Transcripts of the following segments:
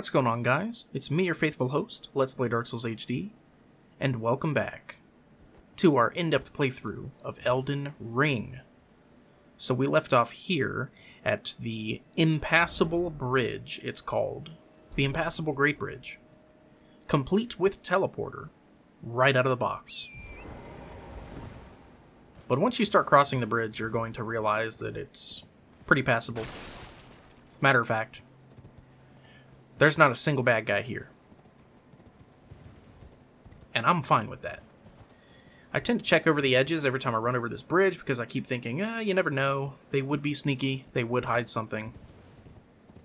What's going on, guys? It's me, your faithful host, Let's Play Dark Souls HD, and welcome back to our in-depth playthrough of Elden Ring. So we left off here at the Impassable Bridge, it's called. The Impassable Great Bridge. Complete with teleporter, right out of the box. But once you start crossing the bridge, you're going to realize that it's pretty passable. As a matter of fact, there's not a single bad guy here. And I'm fine with that. I tend to check over the edges every time I run over this bridge because I keep thinking, you never know. They would be sneaky. They would hide something.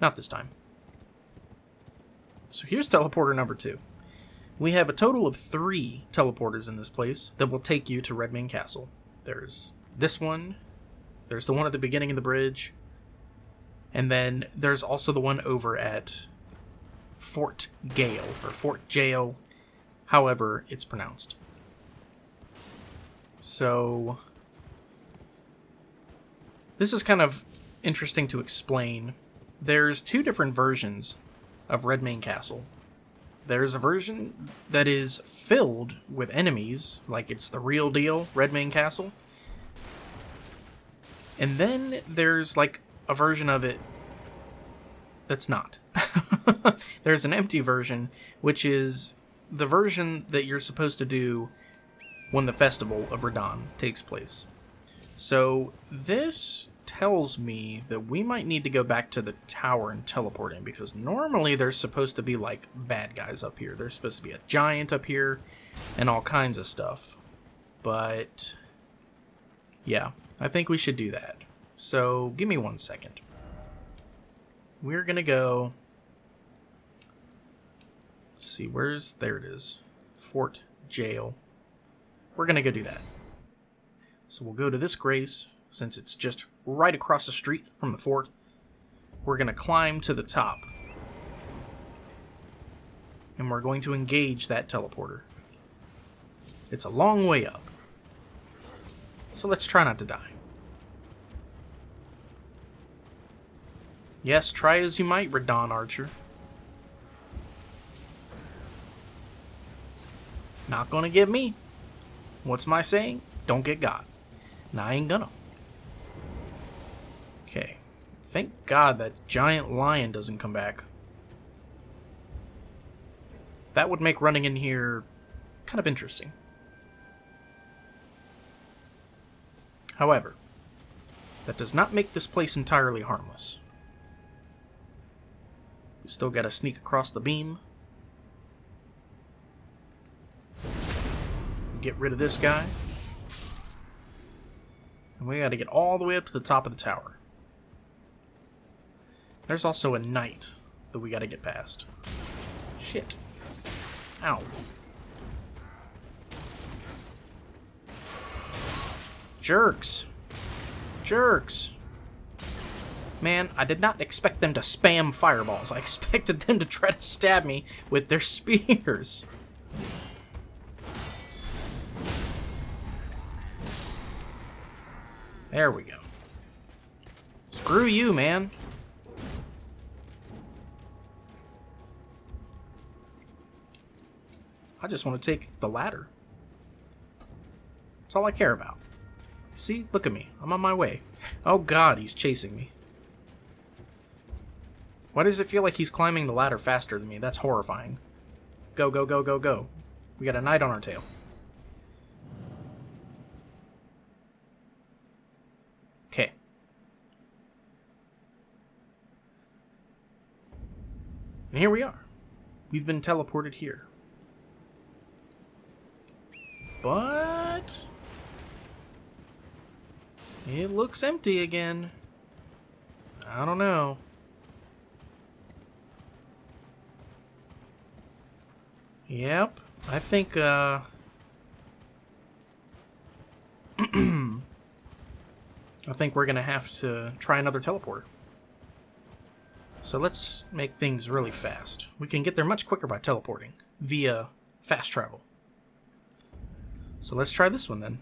Not this time. So here's teleporter number 2. We have a total of 3 teleporters in this place that will take you to Redmane Castle. There's this one. There's the one at the beginning of the bridge. And then there's also the one over at Fort Gale, or Fort Jail, however it's pronounced. So, this is kind of interesting to explain. There's 2 different versions of Redmane Castle. There's a version that is filled with enemies, like it's the real deal, Redmane Castle. And then there's like a version of it that's not. There's an empty version, which is the version that you're supposed to do when the Festival of Radahn takes place. So this tells me that we might need to go back to the tower and teleport in, because normally there's supposed to be like bad guys up here. There's supposed to be a giant up here and all kinds of stuff. But yeah, I think we should do that. So give me 1 second. We're gonna go. Let's see, there it is. Fort Jail. We're gonna go do that. So we'll go to this grace, since it's just right across the street from the fort. We're gonna climb to the top. And we're going to engage that teleporter. It's a long way up. So let's try not to die. Yes, try as you might, Radahn Archer. Not gonna get me. What's my saying? Don't get got. And I ain't gonna. Okay. Thank God that giant lion doesn't come back. That would make running in here kind of interesting. However, that does not make this place entirely harmless. We still gotta sneak across the beam. Get rid of this guy. And we gotta get all the way up to the top of the tower. There's also a knight that we gotta get past. Shit. Ow. Jerks. Jerks. Man, I did not expect them to spam fireballs. I expected them to try to stab me with their spears. There we go. Screw you, man. I just want to take the ladder. That's all I care about. See? Look at me. I'm on my way. Oh god, he's chasing me. Why does it feel like he's climbing the ladder faster than me? That's horrifying. Go, go, go, go, go. We got a knight on our tail. Okay. And here we are. We've been teleported here. But it looks empty again. I don't know. Yep, I think I think we're gonna have to try another teleporter. So let's make things really fast. We can get there much quicker by teleporting via fast travel. So let's try this one then.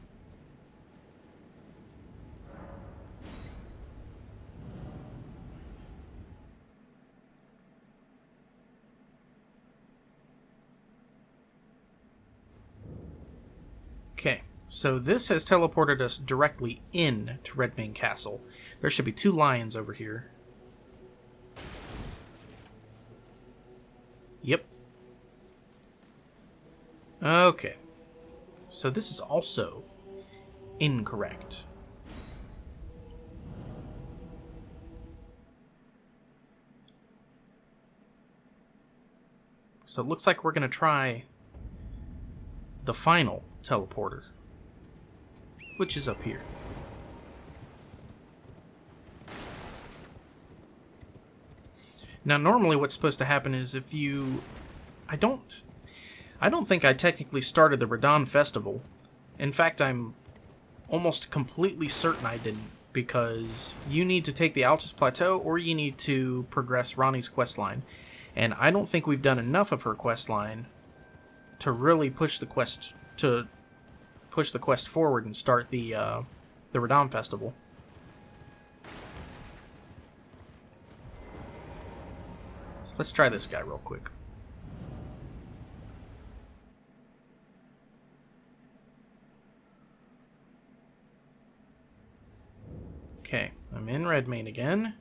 So this has teleported us directly in to Redmane Castle. There should be 2 lions over here. Yep. Okay. So this is also incorrect. So it looks like we're going to try the final teleporter, which is up here. Now, normally what's supposed to happen is if you... I don't think I technically started the Radahn Festival. In fact, I'm almost completely certain I didn't, because you need to take the Altus Plateau or you need to progress Ranni's questline. And I don't think we've done enough of her questline to really push the quest forward and start the Radahn Festival. So let's try this guy real quick. Okay, I'm in Redmane again.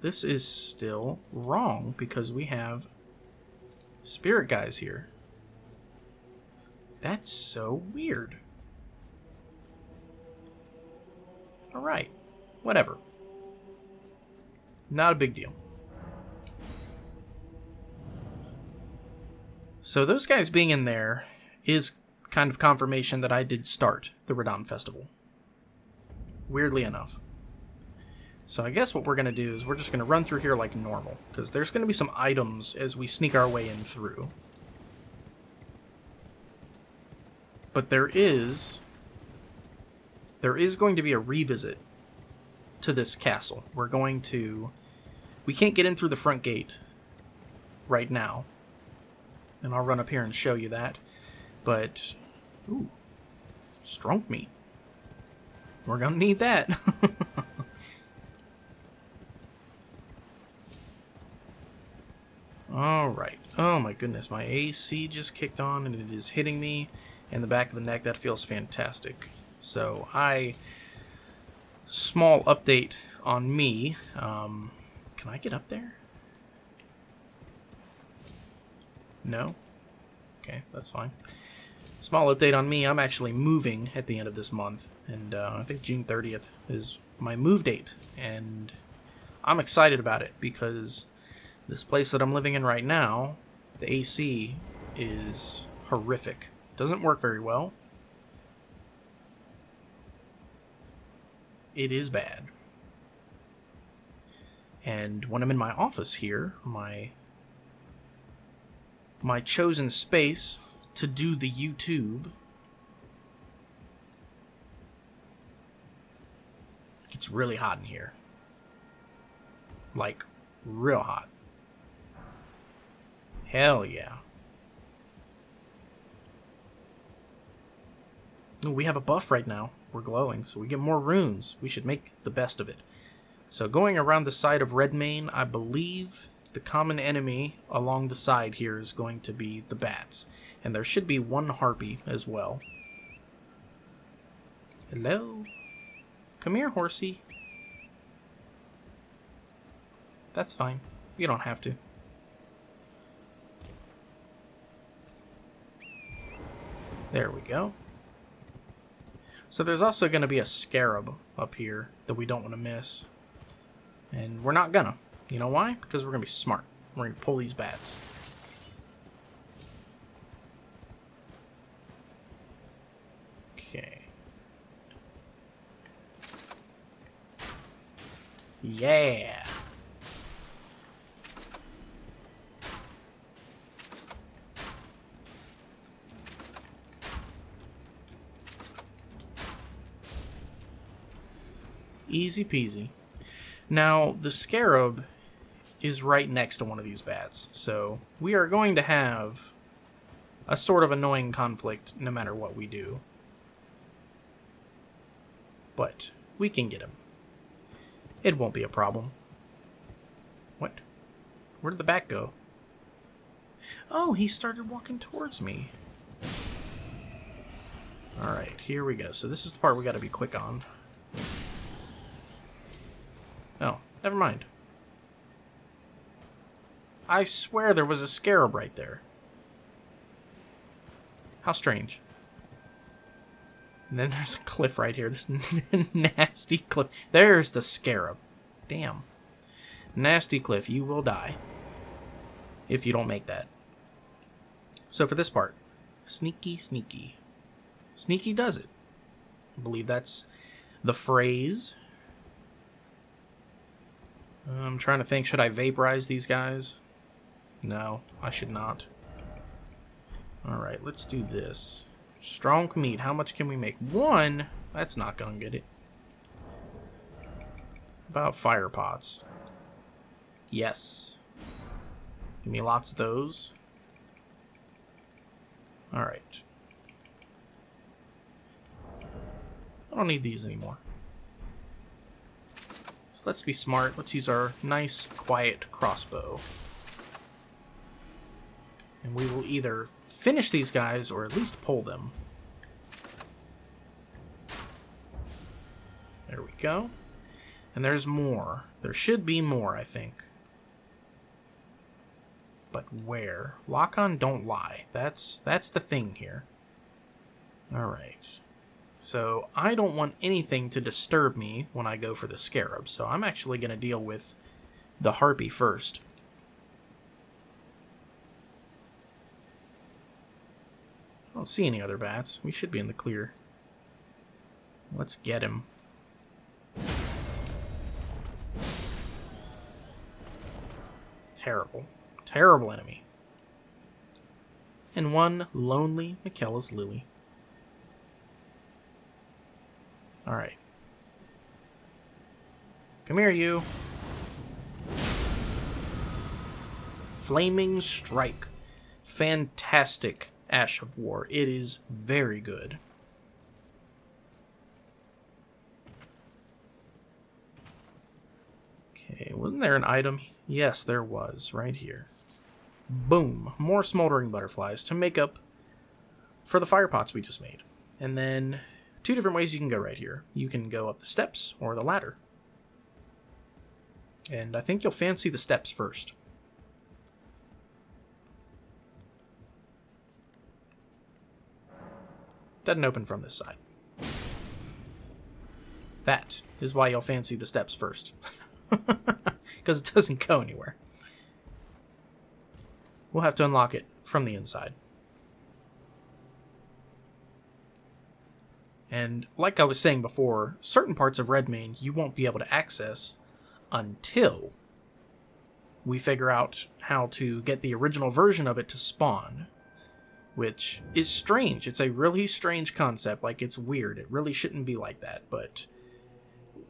This is still wrong because we have spirit guys here. That's so weird. Alright, whatever. Not a big deal. So those guys being in there is kind of confirmation that I did start the Radahn Festival. Weirdly enough. So I guess what we're going to do is we're just going to run through here like normal, because there's going to be some items as we sneak our way in through. But there is going to be a revisit to this castle. We can't get in through the front gate right now. And I'll run up here and show you that. But, ooh, strunk meat. We're going to need that. Alright. Oh my goodness, my AC just kicked on and it is hitting me in the back of the neck. That feels fantastic. So, small update on me. Can I get up there? No? Okay, that's fine. Small update on me. I'm actually moving at the end of this month. And I think June 30th is my move date. And I'm excited about it because this place that I'm living in right now, the AC is horrific. Doesn't work very well. It is bad. And when I'm in my office here, my chosen space to do the YouTube, it's really hot in here. Like, real hot. Hell yeah. Ooh, we have a buff right now. We're glowing, so we get more runes. We should make the best of it. So going around the side of Redmane, I believe the common enemy along the side here is going to be the bats. And there should be one harpy as well. Hello? Come here, horsey. That's fine. You don't have to. There we go. So there's also going to be a scarab up here that we don't want to miss. And we're not gonna. You know why? Because we're going to be smart. We're going to pull these bats. Okay. Yeah. Easy peasy. Now, the scarab is right next to one of these bats, so we are going to have a sort of annoying conflict no matter what we do. But we can get him. It won't be a problem. What? Where did the bat go? Oh, he started walking towards me. Alright, here we go. So this is the part we gotta be quick on. Oh, never mind. I swear there was a scarab right there. How strange. And then there's a cliff right here. This nasty cliff. There's the scarab. Damn. Nasty cliff. You will die. If you don't make that. So for this part. Sneaky, sneaky. Sneaky does it. I believe that's the phrase. I'm trying to think. Should I vaporize these guys? No, I should not. Alright, let's do this. Strong meat. How much can we make? 1? That's not going to get it. About fire pots. Yes. Give me lots of those. Alright. I don't need these anymore. So let's be smart. Let's use our nice, quiet crossbow. And we will either finish these guys or at least pull them. There we go. And there's more. There should be more, I think. But where? Lock on, don't lie. That's the thing here. Alright. So I don't want anything to disturb me when I go for the scarab. So I'm actually going to deal with the harpy first. I don't see any other bats. We should be in the clear. Let's get him. Terrible. Terrible enemy. And one lonely Michaela's lily. Alright. Come here, you. Flaming Strike. Fantastic Ash of War. It is very good. Okay, wasn't there an item? Yes, there was, right here. Boom. More smoldering butterflies to make up for the fire pots we just made. And then 2 different ways you can go right here. You can go up the steps or the ladder. And I think you'll fancy the steps first. Doesn't open from this side. That is why you'll fancy the steps first. Because it doesn't go anywhere. We'll have to unlock it from the inside. And like I was saying before, certain parts of Redmane you won't be able to access until we figure out how to get the original version of it to spawn. Which is strange. It's a really strange concept. Like, it's weird. It really shouldn't be like that. But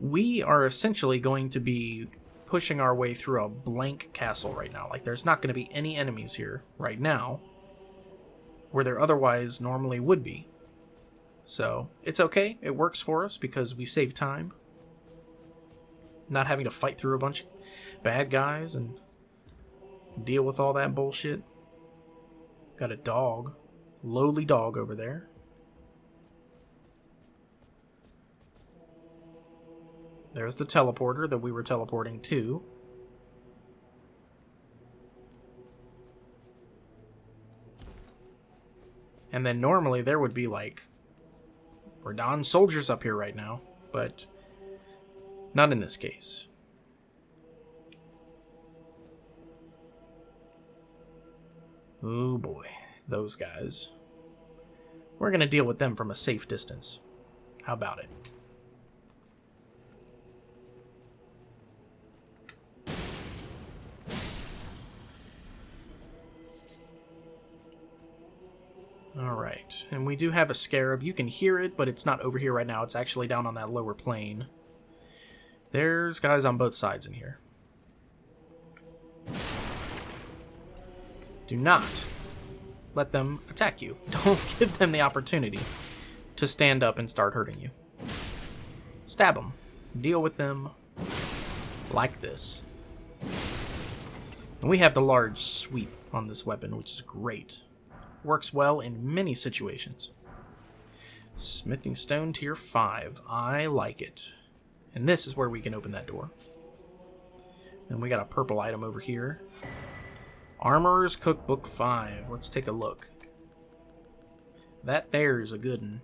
we are essentially going to be pushing our way through a blank castle right now. Like, there's not going to be any enemies here right now where there otherwise normally would be. So, it's okay. It works for us because we save time. Not having to fight through a bunch of bad guys and deal with all that bullshit. Got a dog. Lowly dog over there. There's the teleporter that we were teleporting to. And then normally there would be like Radahn soldiers up here right now, but not in this case. Oh boy, those guys. We're going to deal with them from a safe distance. How about it? Alright, and we do have a scarab. You can hear it, but it's not over here right now. It's actually down on that lower plane. There's guys on both sides in here. Do not let them attack you. Don't give them the opportunity to stand up and start hurting you. Stab them. Deal with them like this. And we have the large sweep on this weapon, which is great. Works well in many situations. Smithing stone tier 5. I like it. And this is where we can open that door. Then we got a purple item over here. Armorer's Cookbook 5. Let's take a look. That there is a good one.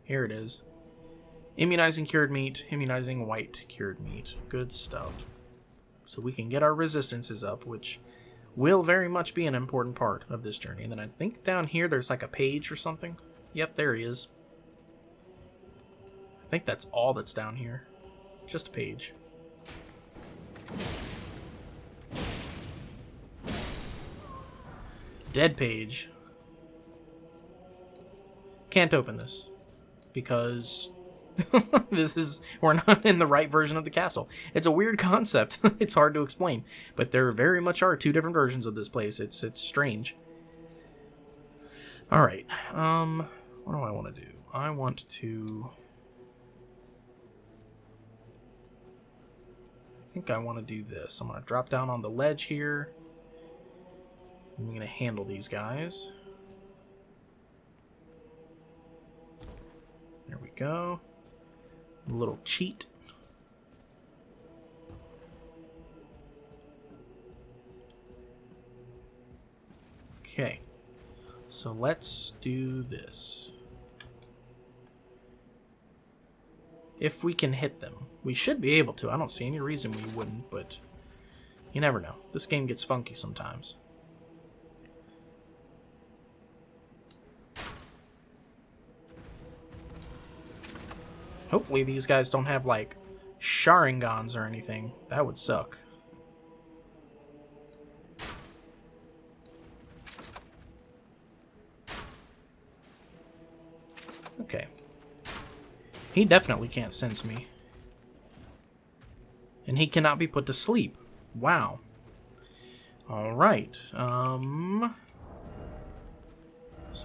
Here it is. Immunizing cured meat, immunizing white cured meat. Good stuff. So we can get our resistances up, which will very much be an important part of this journey. And then I think down here there's like a page or something. Yep, there he is. I think that's all that's down here. Just a page. Dead page. Can't open this because we're not in the right version of the castle. It's a weird concept. It's hard to explain, but there very much are two different versions of this place. It's strange. All right. What do I want to do? I want to. I think I want to do this. I'm going to drop down on the ledge here. I'm going to handle these guys. There we go. A little cheat. Okay. So let's do this. If we can hit them. We should be able to. I don't see any reason we wouldn't, but you never know. This game gets funky sometimes. Hopefully these guys don't have, like, Sharingans or anything. That would suck. Okay. He definitely can't sense me. And he cannot be put to sleep. Wow. Alright. So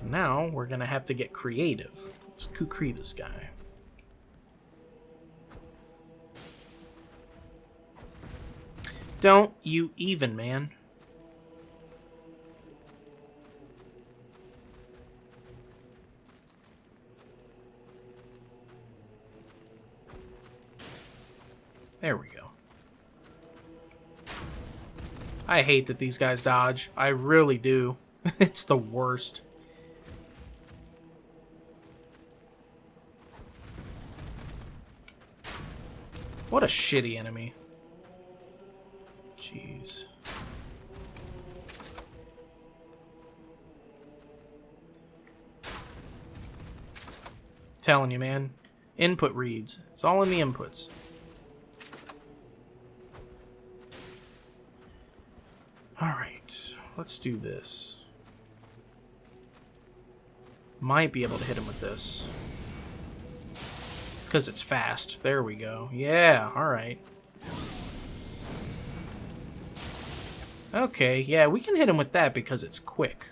now we're going to have to get creative. Let's kukri this guy. Don't you even, man. There we go. I hate that these guys dodge. I really do. It's the worst. What a shitty enemy. Jeez. Telling you, man. Input reads. It's all in the inputs. Alright. Let's do this. Might be able to hit him with this. Because it's fast. There we go. Yeah, alright. Okay, yeah, we can hit him with that because it's quick.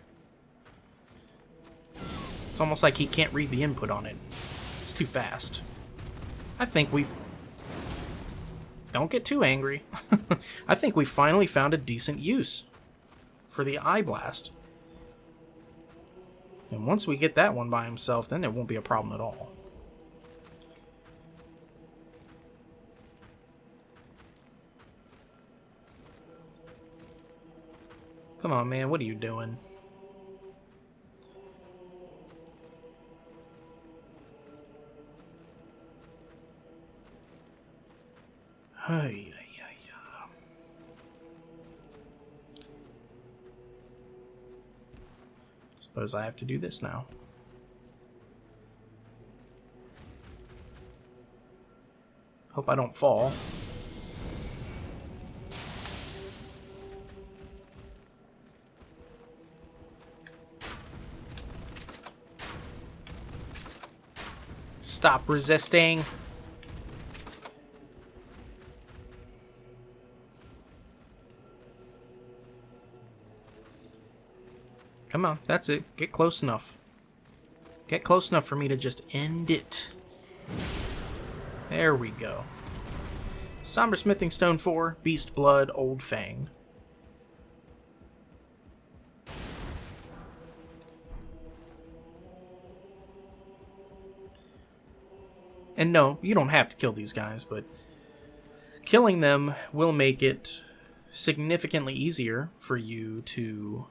It's almost like he can't read the input on it. It's too fast. I think we've... Don't get too angry. I think we finally found a decent use for the Eye Blast. And once we get that one by himself, then it won't be a problem at all. Come on, man. What are you doing? Hey. Suppose I have to do this now. Hope I don't fall. Stop resisting. Come on, that's it. Get close enough. Get close enough for me to just end it. There we go. Somber Smithing Stone 4, Beast Blood, Old Fang. And no, you don't have to kill these guys, but killing them will make it significantly easier for you to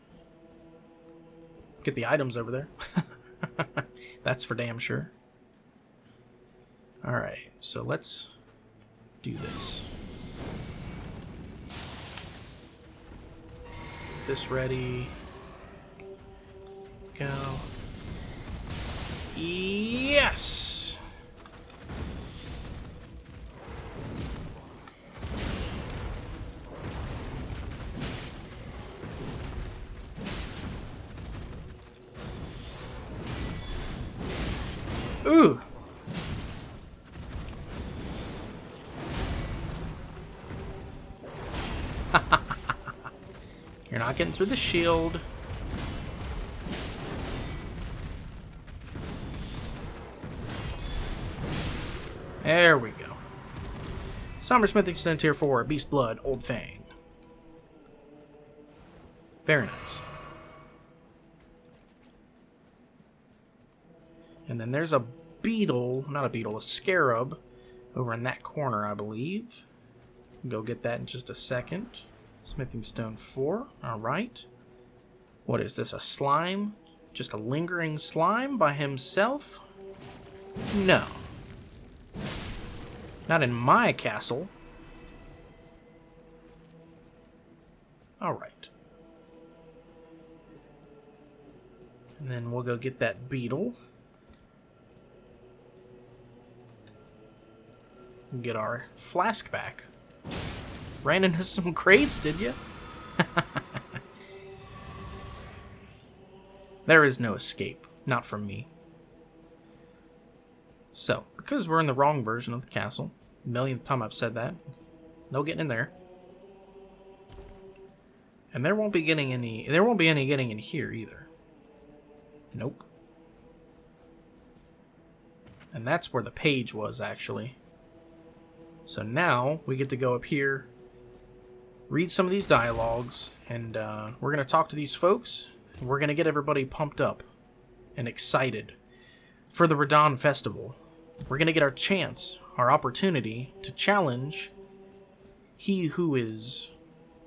get the items over there. That's for damn sure. Alright, so let's do this. Get this ready. Go. Yes! Ooh! You're not getting through the shield. There we go. Somber Smithing Stone Tier 4, Beast Blood, Old Fang. Very nice. And then there's a beetle, not a beetle, a scarab over in that corner, I believe. Go get that in just a second. Smithing Stone 4, alright. What is this, a slime? Just a lingering slime by himself? No. Not in my castle. Alright. And then we'll go get that beetle. And get our flask back. Ran into some crates, did you? There is no escape. Not from me. So, because we're in the wrong version of the castle, millionth time I've said that, no getting in there. And there won't be any getting in here either. Nope. And that's where the page was, actually. So now we get to go up here, read some of these dialogues, and we're going to talk to these folks. And we're going to get everybody pumped up and excited for the Radahn Festival. We're going to get our chance, our opportunity to challenge he who is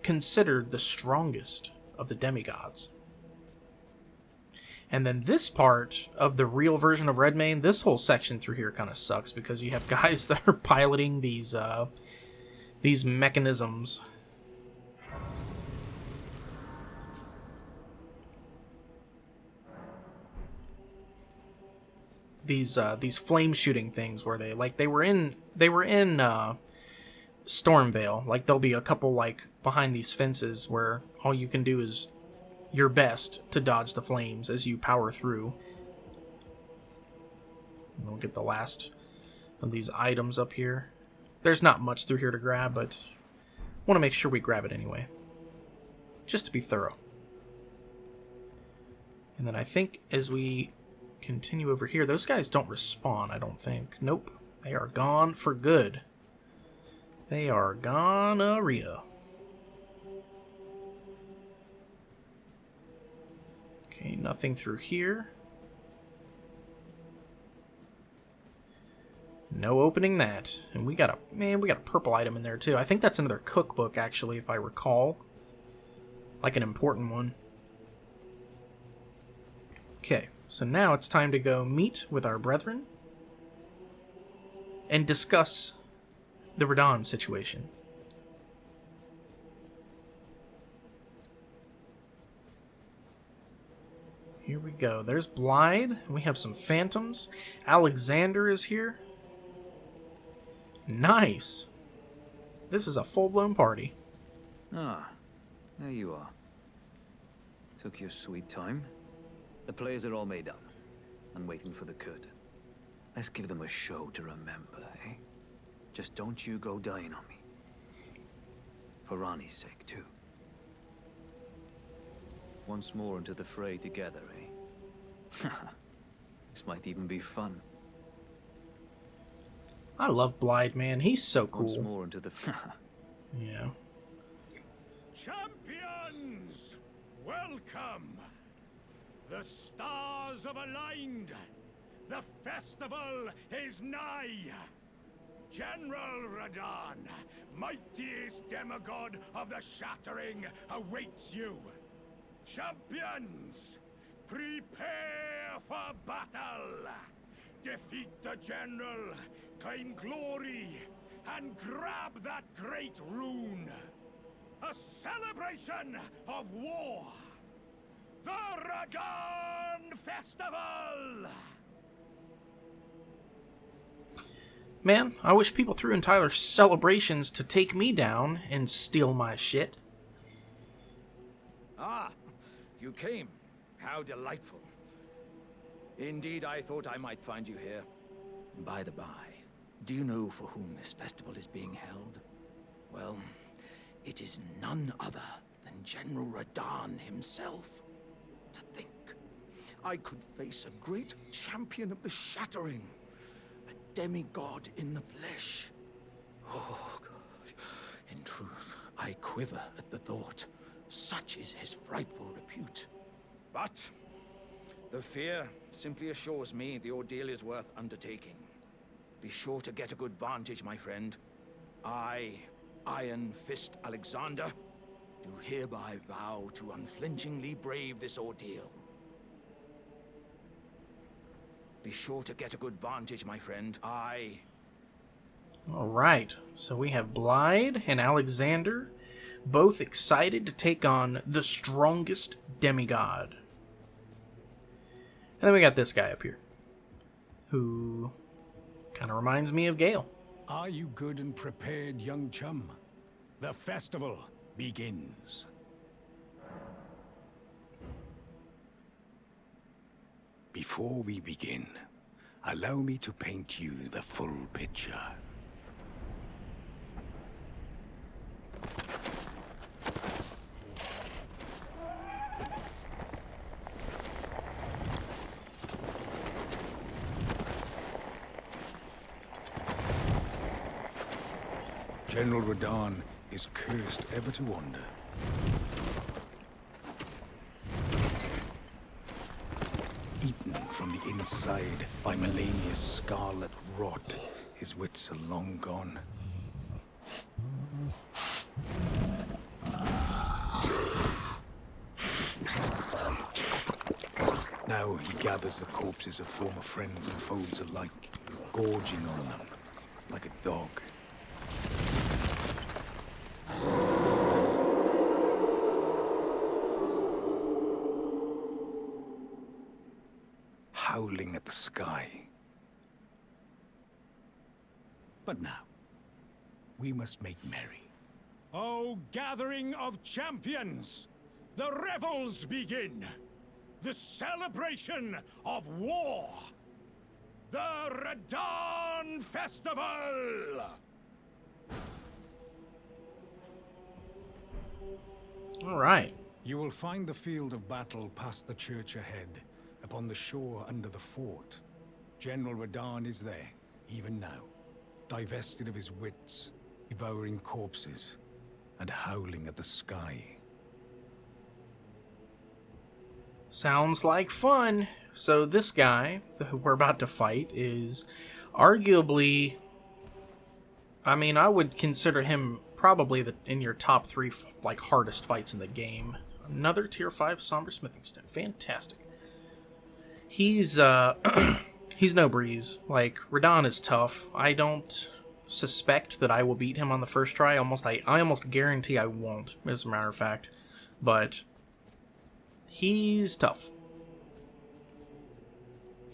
considered the strongest of the demigods. And then this part of the real version of Redmane, this whole section through here kind of sucks because you have guys that are piloting these mechanisms. These flame shooting things where they were in Stormvale. Like there'll be a couple like behind these fences where all you can do is your best to dodge the flames as you power through. And we'll get the last of these items up here. There's not much through here to grab, but I want to make sure we grab it anyway. Just to be thorough. And then I think as we continue over here, those guys don't respawn, I don't think. Nope. They are gone for good. They are gonorrhea. Okay, nothing through here. No opening that. And we got a purple item in there too. I think that's another cookbook actually, if I recall. Like an important one. Okay, so now it's time to go meet with our brethren and discuss the Radahn situation. Here we go. There's Blythe. We have some phantoms. Alexander is here. Nice. This is a full-blown party. Ah, there you are. Took your sweet time. The players are all made up and waiting for the curtain. Let's give them a show to remember, eh? Just don't you go dying on me. For Ranni's sake, too. Once more into the fray together, eh? This might even be fun. I love Blythe, man. He's so cool. Once more into the... Yeah. Champions! Welcome! The stars have aligned, The festival is nigh! General Radahn, mightiest demigod of the Shattering, awaits you. Champions, prepare for battle! Defeat the General, claim glory, and grab that great rune! A celebration of war! The Radahn Festival! Man, I wish people threw entire celebrations to take me down and steal my shit. Ah, you came. How delightful. Indeed, I thought I might find you here. By the by, do you know for whom this festival is being held? Well, it is none other than General Radahn himself. To think, I could face a great champion of the Shattering. Demigod in the flesh. Oh, gosh. In truth, I quiver at the thought. Such is his frightful repute. But the fear simply assures me the ordeal is worth undertaking. Be sure to get a good vantage, my friend. I, Iron Fist Alexander, do hereby vow to unflinchingly brave this ordeal. Be sure to get a good vantage, my friend. Alright, so we have Blyde and Alexander, both excited to take on the strongest demigod. And then we got this guy up here, who kind of reminds me of Gale. Are you good and prepared, young chum? The festival begins. Before we begin, allow me to paint you the full picture. General Radahn is cursed ever to wander. Eaten from the inside by Melania's scarlet rot, his wits are long gone. Now he gathers the corpses of former friends and foes alike, gorging on them like a dog. Howling at the sky. But now, we must make merry. O gathering of champions! The revels begin! The celebration of war! The Radahn Festival! Alright. You will find the field of battle past the church ahead, upon the shore under the fort. General Radahn is there, even now, divested of his wits, devouring corpses, and howling at the sky. Sounds like fun. So this guy who we're about to fight is arguably, I mean, I would consider him probably in your top 3 like hardest fights in the game. Another tier 5 Somber Smithing Stone. Fantastic. He's he's no breeze. Like, Radahn is tough. I don't suspect that I will beat him on the first try. I almost guarantee I won't, as a matter of fact. But he's tough.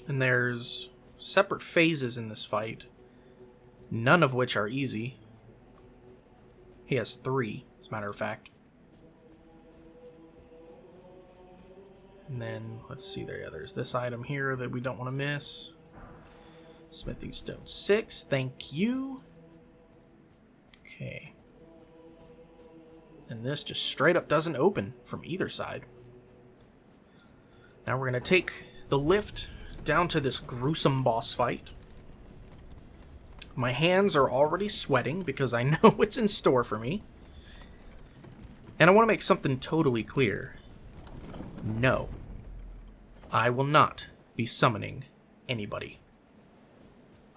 And there's separate phases in this fight, none of which are easy. He has 3, as a matter of fact. And then, let's see, there's this item here that we don't want to miss. Smithing Stone 6, thank you. Okay. And this just straight up doesn't open from either side. Now we're going to take the lift down to this gruesome boss fight. My hands are already sweating because I know what's in store for me. And I want to make something totally clear. No. I will not be summoning anybody.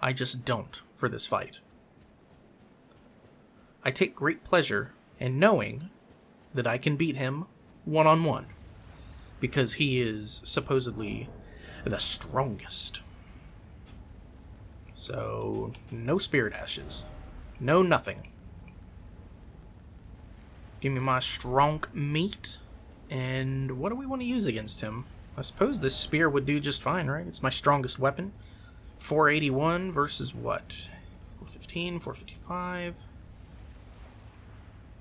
I just don't for this fight. I take great pleasure in knowing that I can beat him one-on-one, because he is supposedly the strongest. So, no spirit ashes. No nothing. Give me my strong meat. And what do we want to use against him? I suppose this spear would do just fine, right? It's my strongest weapon. 481 versus what? 415, 455,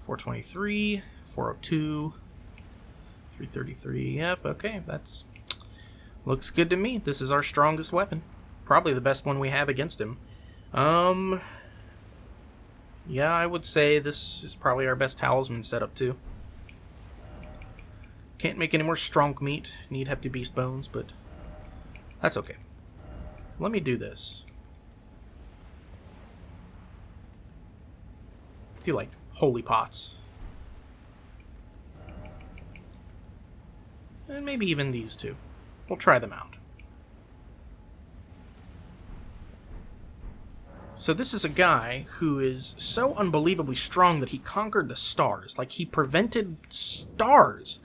423, 402, 333. Yep, okay, that's... looks good to me. This is our strongest weapon. Probably the best one we have against him. Yeah, I would say this is probably our best talisman setup too. Can't make any more strong meat. Need hefty beast bones, but that's okay. Let me do this. I feel like holy pots. And maybe even these two. We'll try them out. So this is a guy who is so unbelievably strong that he conquered the stars. Like, he prevented stars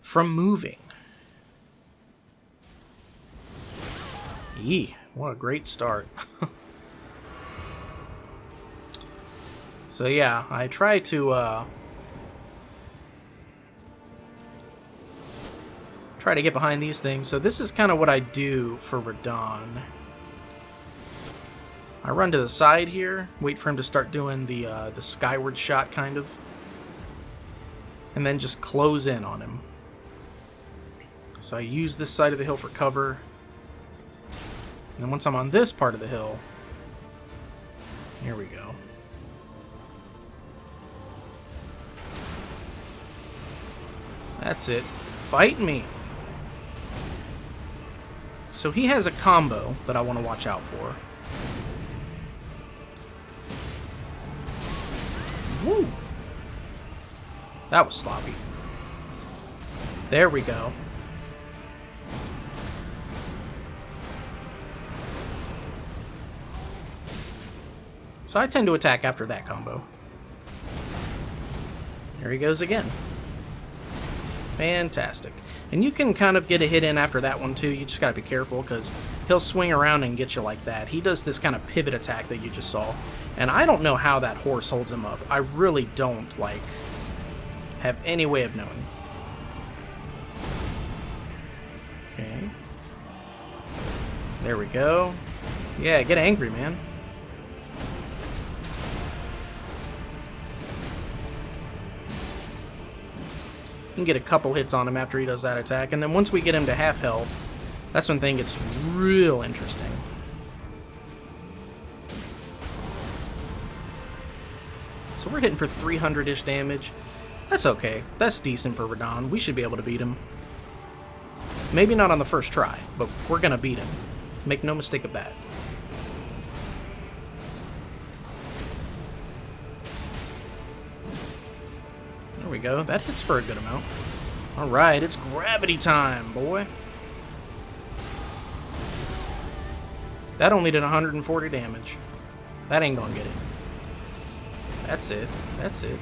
from moving. Eee, what a great start. So yeah, I try to get behind these things. So this is kind of what I do for Radahn. I run to the side here, wait for him to start doing the skyward shot, kind of. And then just close in on him. So I use this side of the hill for cover. And then once I'm on this part of the hill, here we go. That's it. Fight me! So he has a combo that I want to watch out for. Woo! That was sloppy. There we go. So I tend to attack after that combo. There he goes again. Fantastic. And you can kind of get a hit in after that one too. You just gotta be careful because he'll swing around and get you like that. He does this kind of pivot attack that you just saw. And I don't know how that horse holds him up. I really don't, like, have any way of knowing. Okay. There we go. Yeah, get angry, man. You can get a couple hits on him after he does that attack. And then once we get him to half health, that's when things gets real interesting. So we're hitting for 300-ish damage. That's okay. That's decent for Radahn. We should be able to beat him. Maybe not on the first try, but we're going to beat him. Make no mistake of that. There we go. That hits for a good amount. Alright, it's gravity time, boy. That only did 140 damage. That ain't gonna get it. That's it. That's it.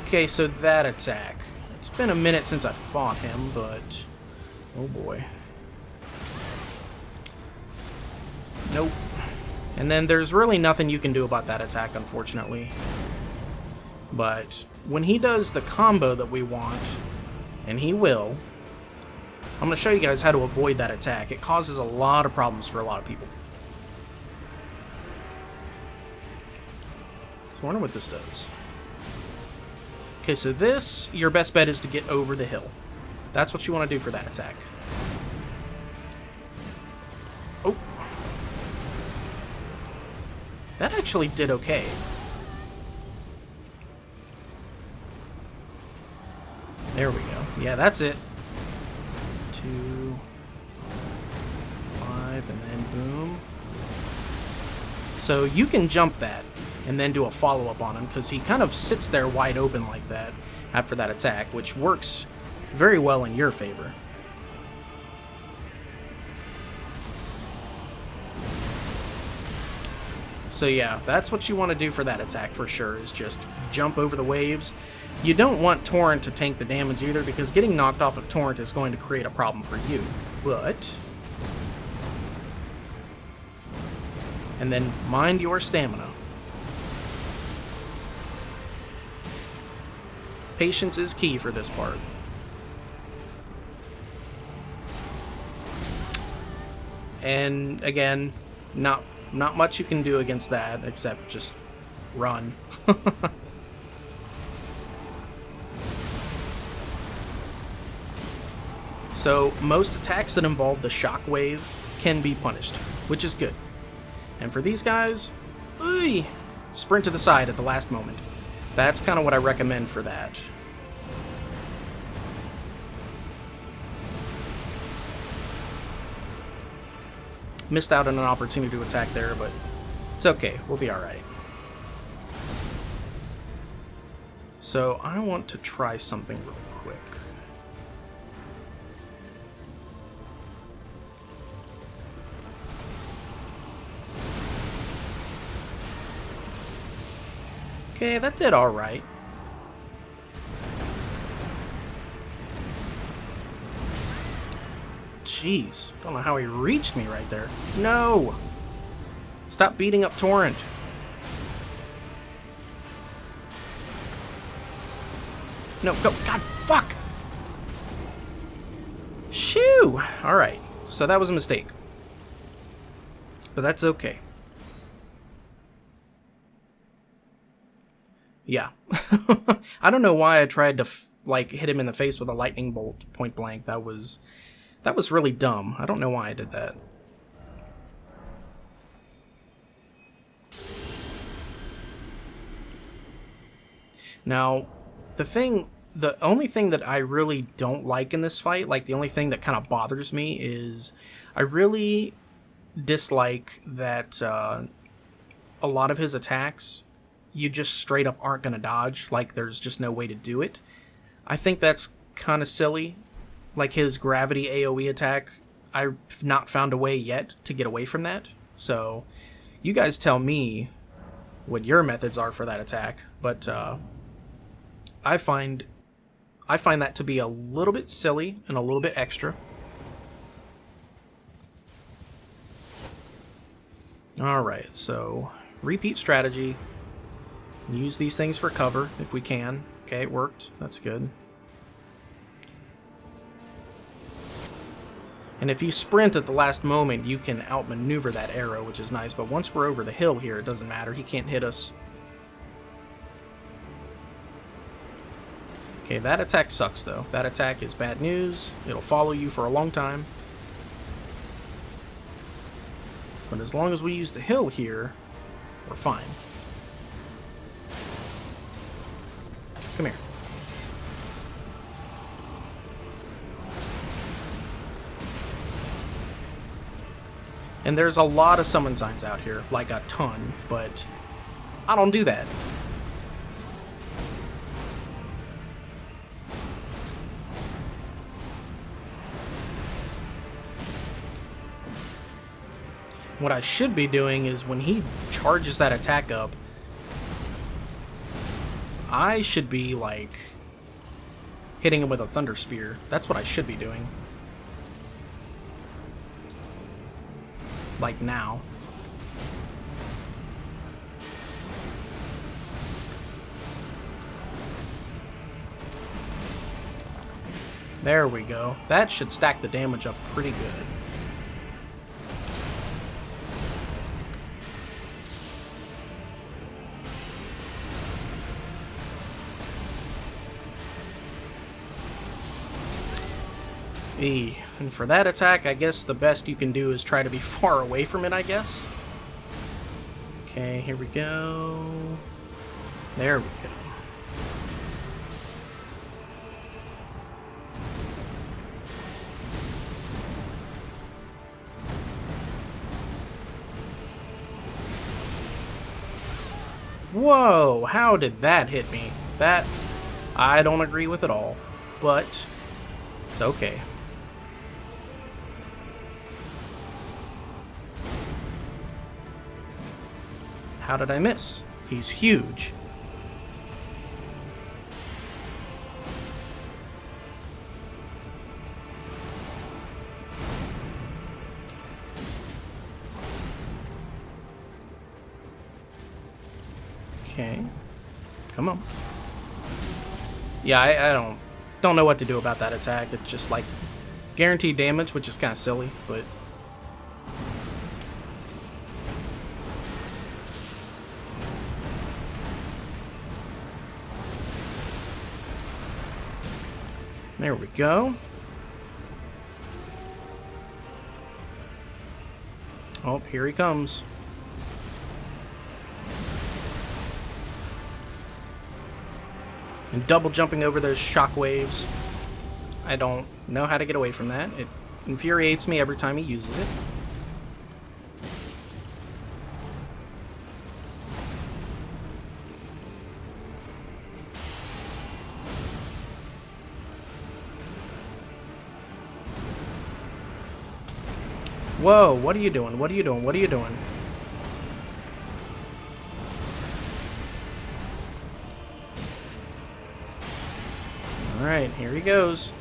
Okay, so that attack. It's been a minute since I fought him, but... oh boy. Nope. And then there's really nothing you can do about that attack, unfortunately. But when he does the combo that we want, and he will, I'm going to show you guys how to avoid that attack. It causes a lot of problems for a lot of people. So I wonder what this does. Okay, so this, your best bet is to get over the hill. That's what you want to do for that attack. Oh. That actually did okay. There we go. Yeah, that's it. 2, 5, and then boom. So you can jump that and then do a follow-up on him because he kind of sits there wide open like that after that attack, which works very well in your favor. So yeah, that's what you want to do for that attack for sure, is just jump over the waves. You don't want Torrent to tank the damage either, because getting knocked off of Torrent is going to create a problem for you. But... and then mind your stamina. Patience is key for this part. And again, not much you can do against that except just run. So most attacks that involve the shockwave can be punished, which is good. And for these guys, sprint to the side at the last moment. That's kind of what I recommend for that. Missed out on an opportunity to attack there, but it's okay. We'll be alright. So I want to try something real quick. Okay, that did alright. Jeez, don't know how he reached me right there. No! Stop beating up Torrent. No, go. God, fuck! Shoo! Alright, so that was a mistake. But that's okay. Yeah. I don't know why I tried to, like, hit him in the face with a lightning bolt point blank. That was really dumb. I don't know why I did that. Now, the only thing that I really don't like in this fight, like the only thing that kind of bothers me, is I really dislike that a lot of his attacks you just straight up aren't going to dodge, like there's just no way to do it. I think that's kind of silly. Like his gravity AoE attack, I've not found a way yet to get away from that. So you guys tell me what your methods are for that attack, but I find that to be a little bit silly and a little bit extra. Alright, so repeat strategy. Use these things for cover if we can. Okay, it worked. That's good. And if you sprint at the last moment, you can outmaneuver that arrow, which is nice. But once we're over the hill here, it doesn't matter. He can't hit us. Okay, that attack sucks, though. That attack is bad news. It'll follow you for a long time. But as long as we use the hill here, we're fine. Come here. And there's a lot of summon signs out here, like a ton, but I don't do that. What I should be doing is when he charges that attack up, I should be, like, hitting him with a Thunder Spear. That's what I should be doing. Like now. There we go. That should stack the damage up pretty good. And for that attack, I guess the best you can do is try to be far away from it, I guess. Okay, here we go. There we go. Whoa, how did that hit me? That I don't agree with at all, but It's okay. How did I miss? He's huge. Okay. Come on. Yeah, I don't know what to do about that attack. It's just like guaranteed damage, which is kind of silly, but there we go. Oh, here he comes. And double jumping over those shockwaves. I don't know how to get away from that. It infuriates me every time he uses it. Whoa, what are you doing? What are you doing? What are you doing? Alright, here he goes.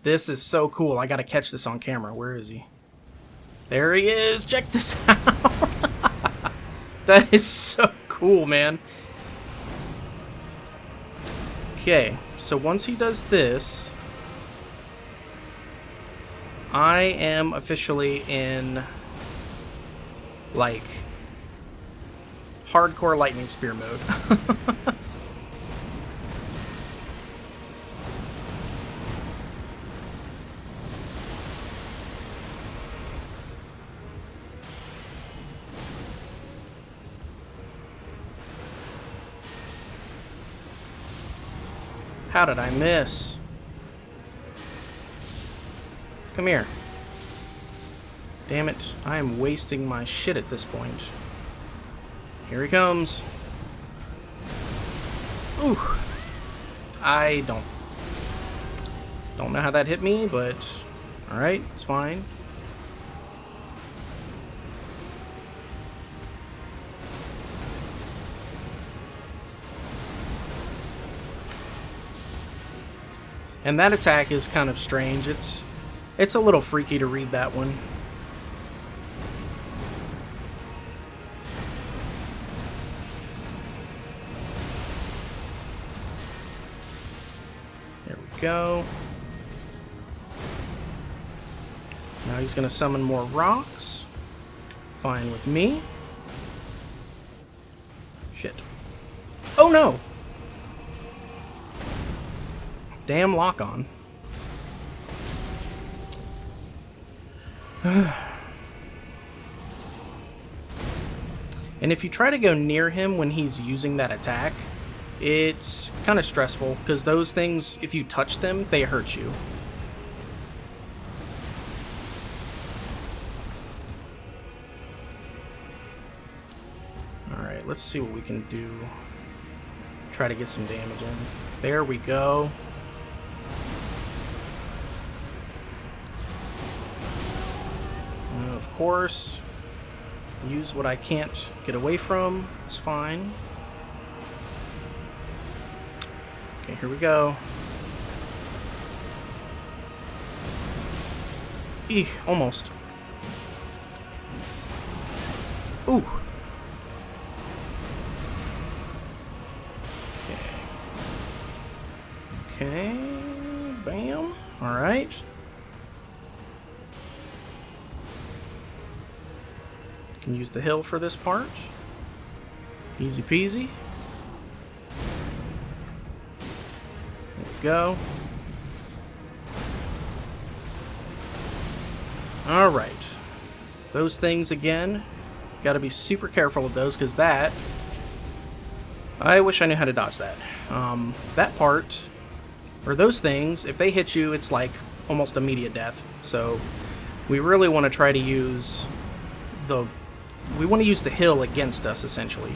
This is so cool. I gotta catch this on camera. Where is he? There he is! Check this out! That is so cool, man. Okay, so once he does this, I am officially in, like, hardcore lightning spear mode. How did I miss? Come here. Damn it, I am wasting my shit at this point. Here he comes. Ooh. I don't know how that hit me, but alright, it's fine. And that attack is kind of strange. It's a little freaky to read that one. There we go. Now he's going to summon more rocks. Fine with me. Shit. Oh no! Damn lock on. And if you try to go near him when he's using that attack, it's kind of stressful, because those things, if you touch them, they hurt you. Alright, let's see what we can do. Try to get some damage in. There we go. Of course, use what I can't get away from. It's fine. Okay, here we go. Eek, almost. Ooh. Okay. Okay. Bam. All right. Can use the hill for this part. Easy peasy. There we go. Alright. Those things again. Gotta be super careful of those, because that... I wish I knew how to dodge that. That part, or those things, if they hit you, it's like almost immediate death. So we really want to try to use the hill against us, essentially.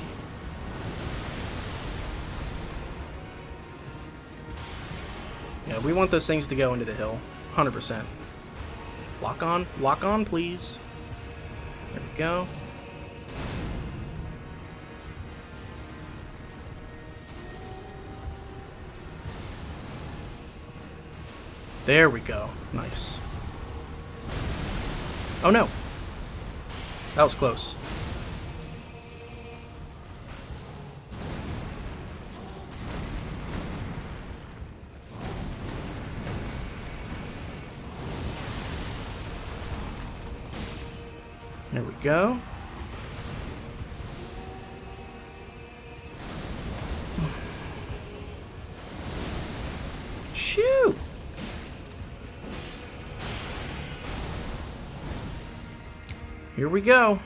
Yeah, we want those things to go into the hill. 100%. Lock on, please. There we go. There we go. Nice. Oh no. That was close. There we go. Shoot! Here we go.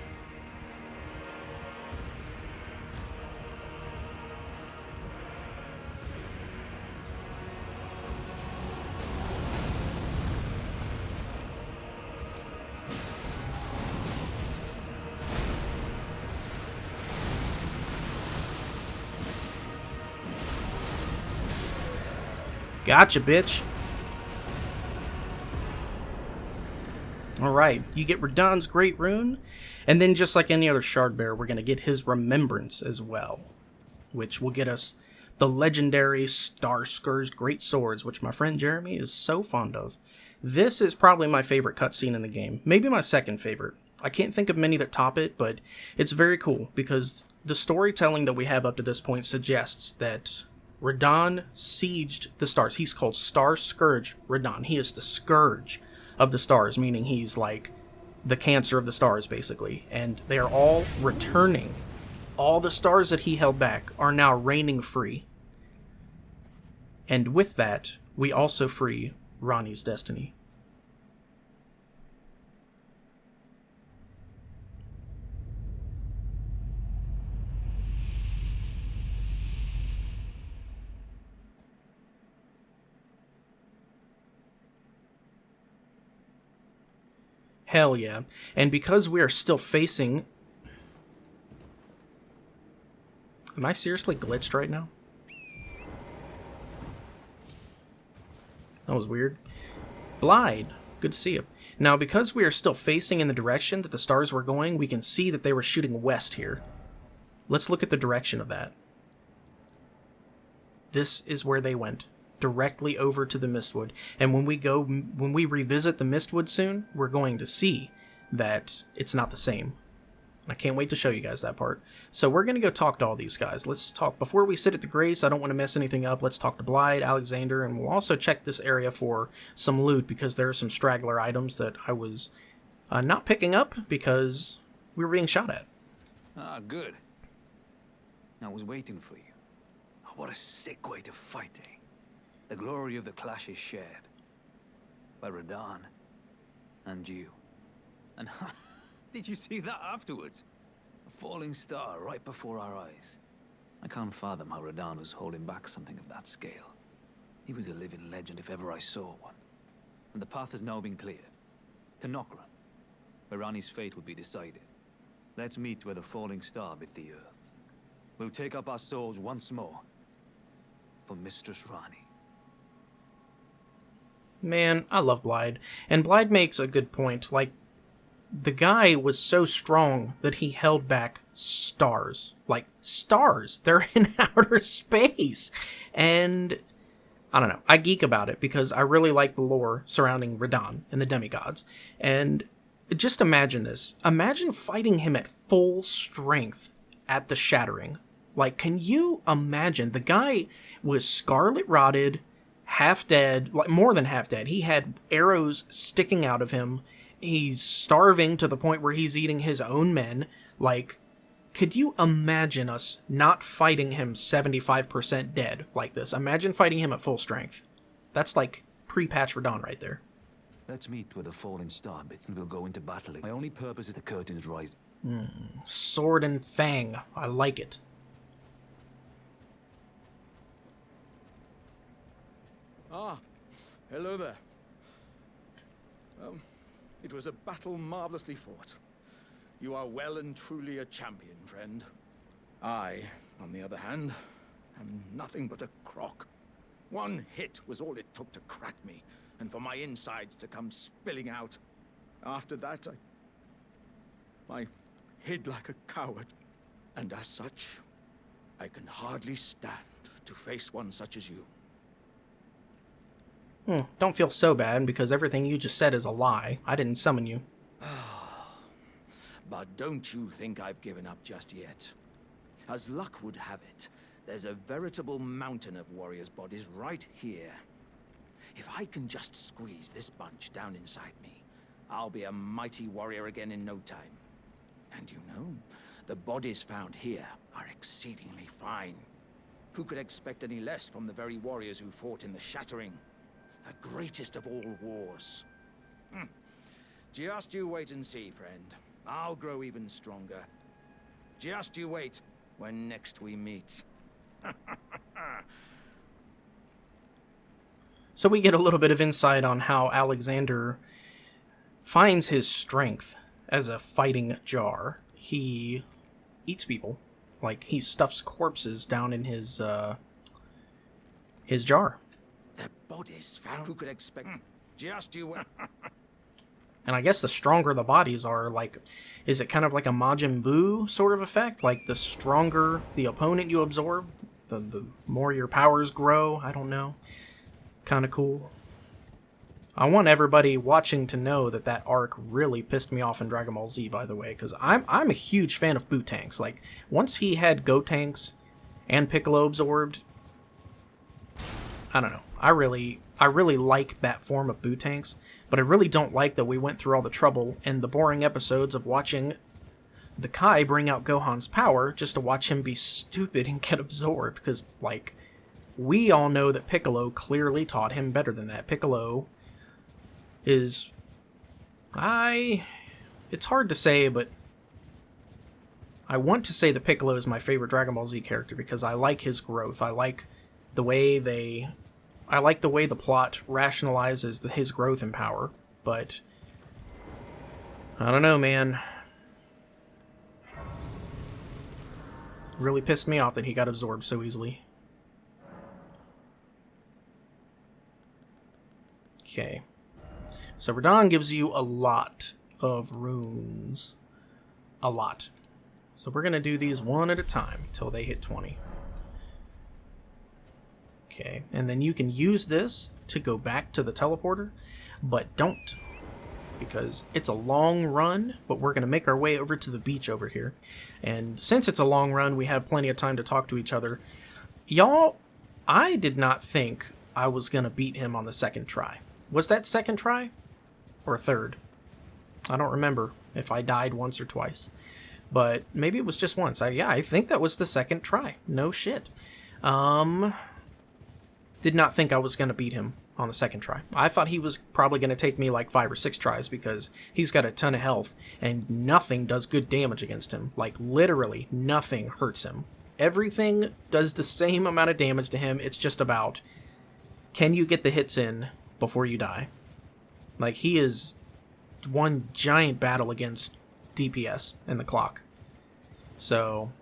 Gotcha, bitch. Alright, you get Radahn's Great Rune, and then just like any other shard bearer, we're going to get his Remembrance as well, which will get us the legendary Starscourge Great Swords, which my friend Jeremy is so fond of. This is probably my favorite cutscene in the game, maybe my second favorite. I can't think of many that top it, but it's very cool, because the storytelling that we have up to this point suggests that Radahn sieged the stars. He's called Starscourge Radahn. He is the scourge of the stars, meaning he's like the cancer of the stars, basically. And they are all returning. All the stars that he held back are now reigning free. And with that, we also free Ranni's destiny. Hell yeah. And because we are still facing... Am I seriously glitched right now? That was weird. Blide. Good to see you. Now, because we are still facing in the direction that the stars were going, we can see that they were shooting west here. Let's look at the direction of that. This is where they went. Directly over to the Mistwood. And when we revisit the Mistwood soon, we're going to see that it's not the same. I can't wait to show you guys that part. So we're going to go talk to all these guys. Let's talk, before we sit at the Grace, I don't want to mess anything up. Let's talk to Blide, Alexander, and we'll also check this area for some loot, because there are some straggler items that I was not picking up because we were being shot at. Ah, good. I was waiting for you. Oh, what a sick way to fight, eh? The glory of the clash is shared by Radahn and you. And did you see that afterwards? A falling star right before our eyes. I can't fathom how Radahn was holding back something of that scale. He was a living legend if ever I saw one. And the path has now been cleared. To Nokron, where Ranni's fate will be decided. Let's meet where the falling star bit the earth. We'll take up our souls once more for Mistress Ranni. Man, I love Blide. And Blide makes a good point. Like, the guy was so strong that he held back stars. Like, stars. They're in outer space. And I don't know. I geek about it because I really like the lore surrounding Radahn and the demigods. And just imagine this. Imagine fighting him at full strength at the Shattering. Like, can you imagine? The guy was scarlet rotted, half dead, like more than half dead. He had arrows sticking out of him. He's starving to the point where he's eating his own men. Like, could you imagine us not fighting him 75% dead like this? Imagine fighting him at full strength. That's like pre-patch Radahn right there. Let's meet where the falling star bit and we'll go into battle. My only purpose is the curtains rising. Sword and fang. I like it. Ah, hello there. It was a battle marvelously fought. You are well and truly a champion, friend. I, on the other hand, am nothing but a crock. One hit was all it took to crack me, and for my insides to come spilling out. After that, I hid like a coward. And as such, I can hardly stand to face one such as you. Don't feel so bad, because everything you just said is a lie. I didn't summon you. But don't you think I've given up just yet. As luck would have it, there's a veritable mountain of warriors' bodies right here. If I can just squeeze this bunch down inside me, I'll be a mighty warrior again in no time. And you know, the bodies found here are exceedingly fine. Who could expect any less from the very warriors who fought in the Shattering? The greatest of all wars. Just you wait and see, friend. I'll grow even stronger. Just you wait when next we meet. So we get a little bit of insight on how Alexander finds his strength as a fighting jar. He eats people. Like, he stuffs corpses down in his jar. The bodies found. Who could expect? Just you wait. And I guess the stronger the bodies are, like, is it kind of like a Majin Buu sort of effect? Like, the stronger the opponent you absorb, the more your powers grow? I don't know. Kind of cool. I want everybody watching to know that that arc really pissed me off in Dragon Ball Z, by the way, because I'm a huge fan of Buu tanks. Like, once he had Go tanks and Piccolo absorbed, I don't know. I really like that form of Buu tanks, but I really don't like that we went through all the trouble and the boring episodes of watching the Kai bring out Gohan's power just to watch him be stupid and get absorbed, because, like, we all know that Piccolo clearly taught him better than that. Piccolo is... It's hard to say, but I want to say that Piccolo is my favorite Dragon Ball Z character because I like his growth. I like the way the plot rationalizes his growth and power, but I don't know, man. Really pissed me off that he got absorbed so easily. Okay. So Radahn gives you a lot of runes. A lot. So we're going to do these one at a time until they hit 20. Okay, and then you can use this to go back to the teleporter, but don't, because it's a long run, but we're going to make our way over to the beach over here. And since it's a long run, we have plenty of time to talk to each other. Y'all, I did not think I was going to beat him on the second try. Was that second try? Or third? I don't remember if I died once or twice. But maybe it was just once. I think that was the second try. No shit. Did not think I was going to beat him on the second try. I thought he was probably going to take me like 5 or 6 tries because he's got a ton of health and nothing does good damage against him. Like, literally nothing hurts him. Everything does the same amount of damage to him. It's just about, can you get the hits in before you die? Like, he is one giant battle against DPS and the clock. So,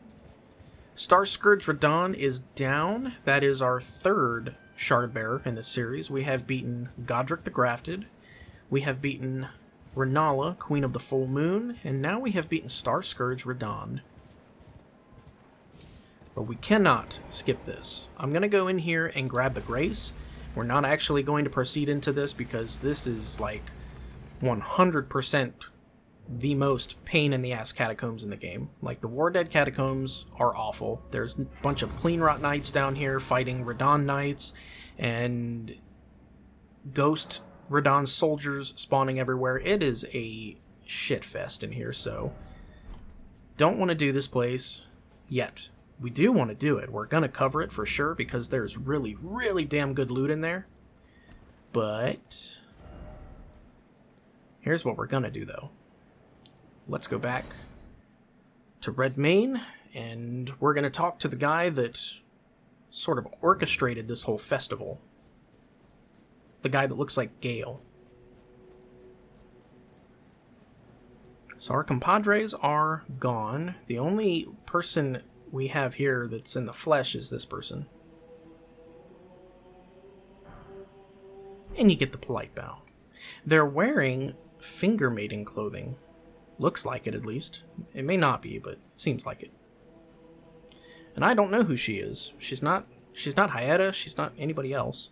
Starscourge Radahn is down. That is our third Shard Bearer in this series. We have beaten Godric the Grafted. We have beaten Rennala, Queen of the Full Moon. And now we have beaten Starscourge Radahn. But we cannot skip this. I'm going to go in here and grab the Grace. We're not actually going to proceed into this because this is like 100% the most pain-in-the-ass catacombs in the game. Like, the War Dead catacombs are awful. There's a bunch of Clean Rot Knights down here fighting Radahn Knights, and Ghost Radahn soldiers spawning everywhere. It is a shitfest in here, so don't want to do this place yet. We do want to do it. We're going to cover it for sure because there's really, really damn good loot in there. But here's what we're going to do, though. Let's go back to Redmane, and we're going to talk to the guy that sort of orchestrated this whole festival. The guy that looks like Gale. So our compadres are gone. The only person we have here that's in the flesh is this person. and you get the polite bow. They're wearing finger mating clothing. Looks like it, at least. It may not be, but it seems like it. And I don't know who she is. She's not Hyetta, she's not anybody else.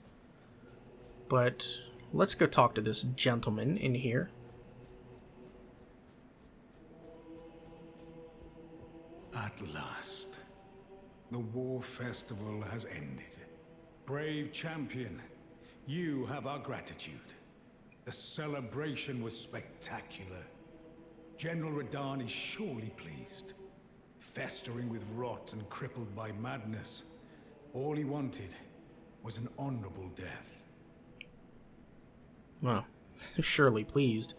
But let's go talk to this gentleman in here. At last, the war festival has ended. Brave champion, you have our gratitude. The celebration was spectacular. General Radahn is surely pleased. Festering with rot and crippled by madness, all he wanted was an honorable death. Well, surely pleased.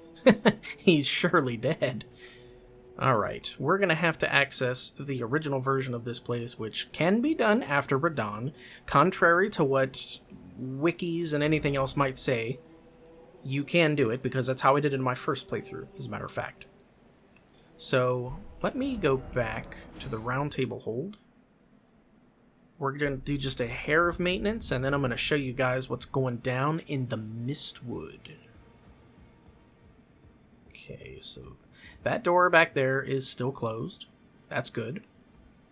He's surely dead. Alright, we're going to have to access the original version of this place, which can be done after Radahn. Contrary to what wikis and anything else might say, you can do it, because that's how I did it in my first playthrough, as a matter of fact. So, let me go back to the round table hold. We're going to do just a hair of maintenance, and then I'm going to show you guys what's going down in the Mistwood. Okay, so that door back there is still closed. That's good.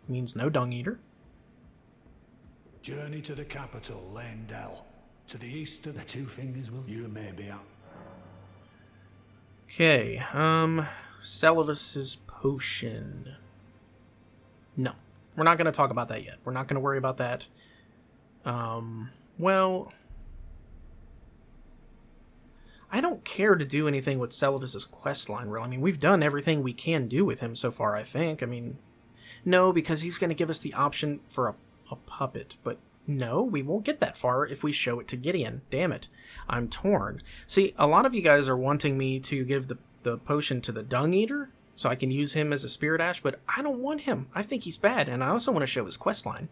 Means no dung eater. Journey to the capital, Lendell. To the east of the Two Fingers will you may be at. Okay, Celavus's potion. No, we're not going to talk about that yet. We're not going to worry about that. Well, I don't care to do anything with Celavus's questline, really. I mean, we've done everything we can do with him so far, I think. I mean, no, because he's going to give us the option for a puppet, but no, we won't get that far if we show it to Gideon. Damn it. I'm torn. See, a lot of you guys are wanting me to give the potion to the Dung Eater, so I can use him as a Spirit Ash, but I don't want him. I think he's bad, and I also want to show his questline.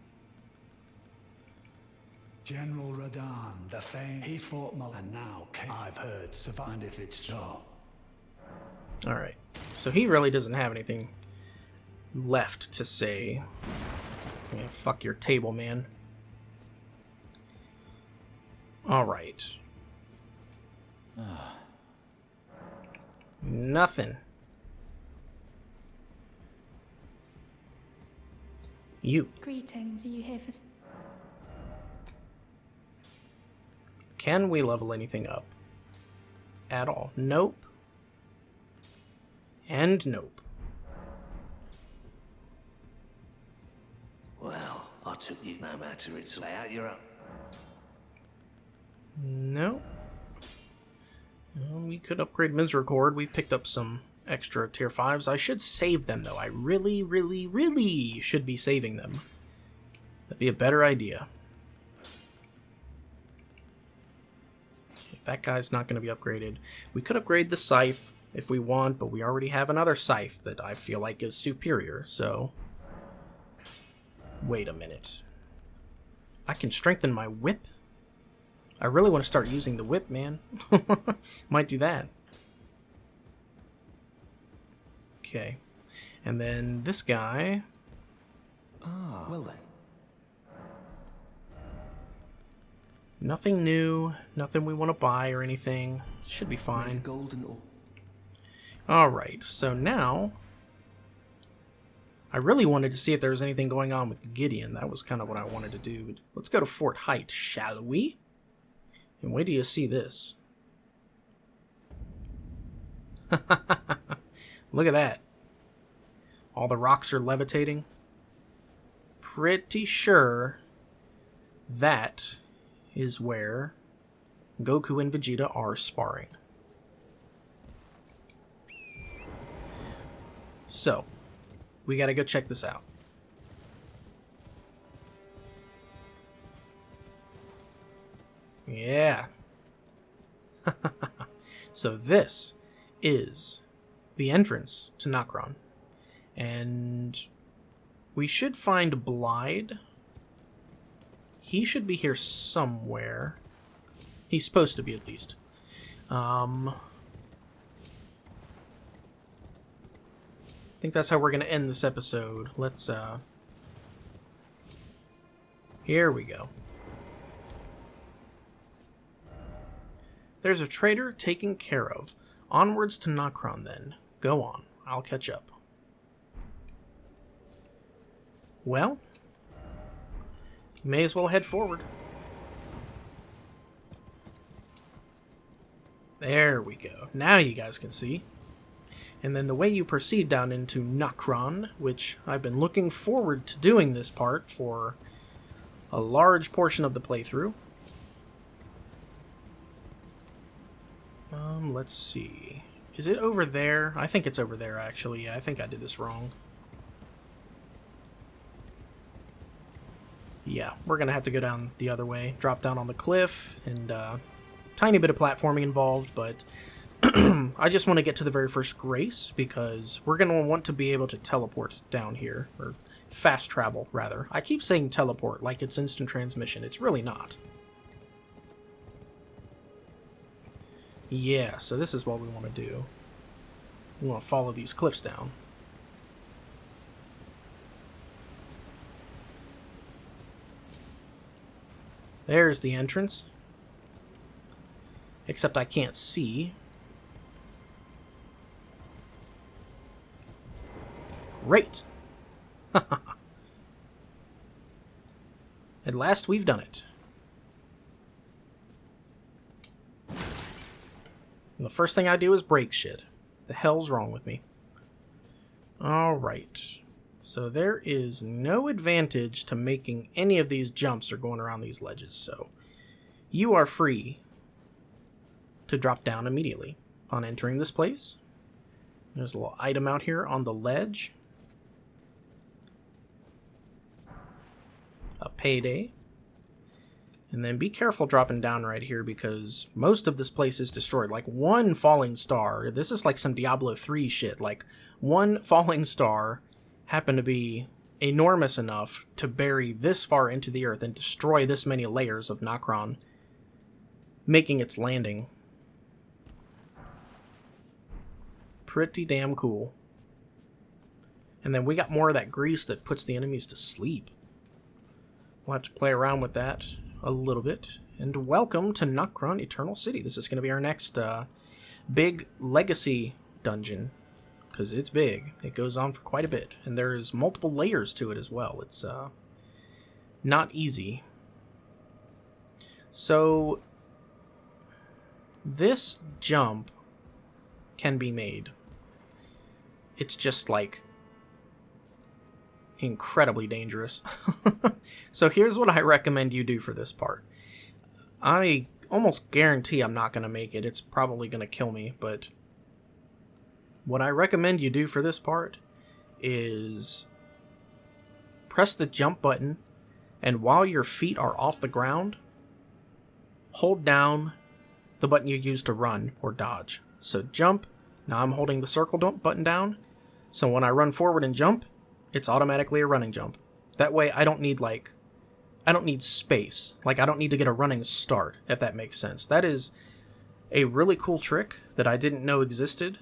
General Radahn, the famed, he fought and now I've heard survived if it's so. Alright, so he really doesn't have anything left to say. Yeah, fuck your table, man. Alright. Nothing. You. Greetings, are you here for... Can we level anything up? At all? Nope. And nope. Well, I took you no matter its layout, you're up. No. We could upgrade Misericord. We've picked up some extra tier 5s. I should save them, though. I really, really, really should be saving them. That'd be a better idea. Okay, that guy's not going to be upgraded. We could upgrade the Scythe if we want, but we already have another Scythe that I feel like is superior, so... Wait a minute. I can strengthen my whip? I really want to start using the whip, man. Might do that. Okay. And then this guy... Ah, well then. Nothing new. Nothing we want to buy or anything. Should be fine. Alright, so now... I really wanted to see if there was anything going on with Gideon. That was kind of what I wanted to do. Let's go to Fort Height, shall we? And wait till you see this. Look at that. All the rocks are levitating. Pretty sure that is where Goku and Vegeta are sparring. So, we gotta go check this out. Yeah. So this is the entrance to Nokron. And we should find Blide. He should be here somewhere. He's supposed to be, at least. I think that's how we're going to end this episode. Let's, Here we go. There's a trader taken care of. Onwards to Nokron, then. Go on. I'll catch up. Well, you may as well head forward. There we go. Now you guys can see. And then the way you proceed down into Nokron, which I've been looking forward to doing this part for a large portion of the playthrough. Let's see. Is it over there? I think it's over there, actually. Yeah, I think I did this wrong. Yeah, we're going to have to go down the other way. Drop down on the cliff, and tiny bit of platforming involved, but I just want to get to the very first grace, because we're going to want to be able to teleport down here, or fast travel, rather. I keep saying teleport like it's instant transmission. It's really not. Yeah, so this is what we want to do. We want to follow these cliffs down. There's the entrance. Except I can't see. Great! At last we've done it. And the first thing I do is break shit. The hell's wrong with me? Alright. So there is no advantage to making any of these jumps or going around these ledges, so you are free to drop down immediately upon entering this place. There's a little item out here on the ledge. A payday. And then be careful dropping down right here, because most of this place is destroyed. Like, one falling star, this is like some Diablo 3 shit, like, one falling star happened to be enormous enough to bury this far into the earth and destroy this many layers of Nokron, making its landing. Pretty damn cool. And then we got more of that grease that puts the enemies to sleep. We'll have to play around with that a little bit. And welcome to Nokron Eternal City. This is going to be our next big legacy dungeon, because it's big. It goes on for quite a bit, and there's multiple layers to it as well. It's not easy. So this jump can be made. It's just like incredibly dangerous. So here's what I recommend you do for this part. I almost guarantee I'm not going to make it. It's probably going to kill me, but what I recommend you do for this part is press the jump button, and while your feet are off the ground, hold down the button you use to run or dodge. So jump. Now I'm holding the circle button down, so when I run forward and jump, it's automatically a running jump. That way I don't need space. Like, I don't need to get a running start, if that makes sense. That is a really cool trick that I didn't know existed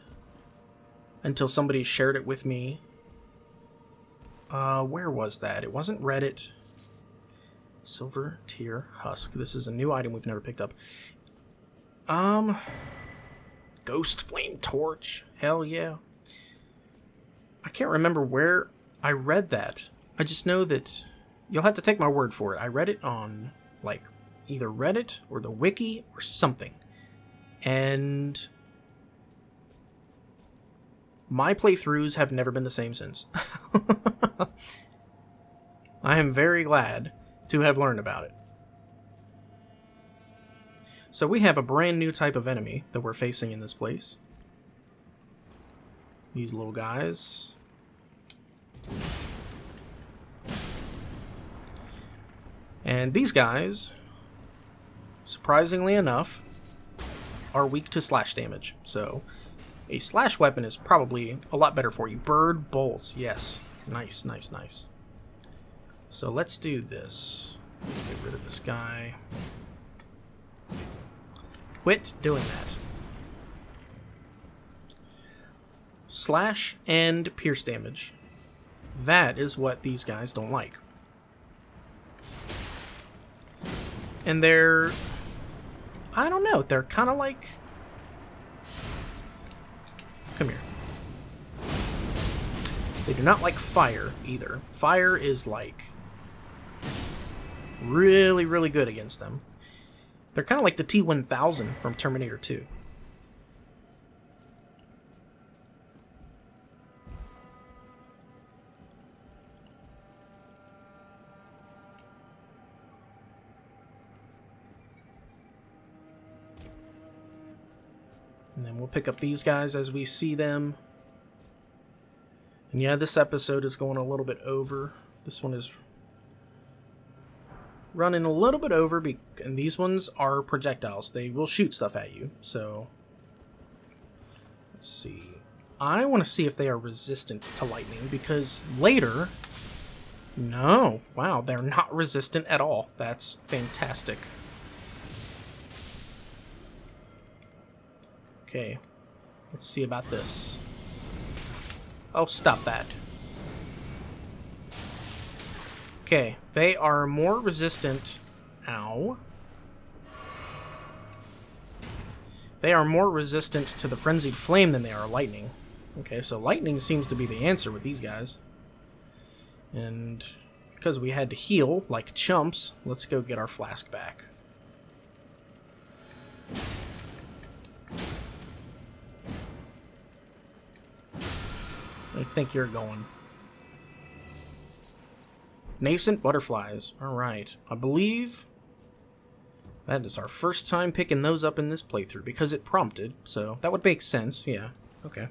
until somebody shared it with me. Where was that? It wasn't Reddit. Silver Tier Husk. This is a new item we've never picked up. Ghost Flame Torch. Hell yeah. I can't remember where I read that. I just know that you'll have to take my word for it. I read it on, like, either Reddit or the wiki or something. And my playthroughs have never been the same since. I am very glad to have learned about it. So we have a brand new type of enemy that we're facing in this place. These little guys. And these guys, surprisingly enough, are weak to slash damage. So a slash weapon is probably a lot better for you. Bird bolts, yes. Nice, nice, nice. So let's do this. Get rid of this guy. Quit doing that. Slash and pierce damage. That is what these guys don't like. And they're I don't know. They're kind of like... Come here. They do not like fire, either. Fire is, like, really, really good against them. They're kind of like the T-1000 from Terminator 2. And then we'll pick up these guys as we see them. And yeah, this episode is going a little bit over. This one is running a little bit over, and these ones are projectiles. They will shoot stuff at you, so... Let's see. I want to see if they are resistant to lightning, because later... No. Wow, they're not resistant at all. That's fantastic. Okay. Let's see about this. Oh, stop that. Okay, they are more resistant... Ow. They are more resistant to the Frenzied Flame than they are lightning. Okay, so lightning seems to be the answer with these guys. And because we had to heal like chumps, let's go get our flask back. I think you're going. Nascent butterflies. Alright. I believe that is our first time picking those up in this playthrough because it prompted, so that would make sense. Yeah. Okay.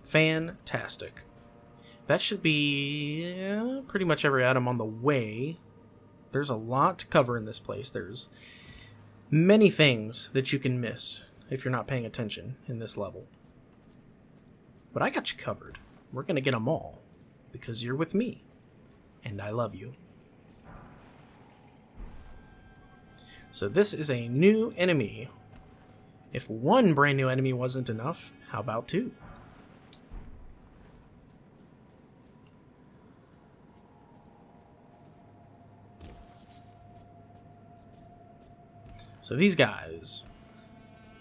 Fantastic. That should be pretty much every item on the way. There's a lot to cover in this place. There's many things that you can miss if you're not paying attention in this level. But I got you covered. We're going to get them all. Because you're with me. And I love you. So this is a new enemy. If one brand new enemy wasn't enough, how about two? So these guys,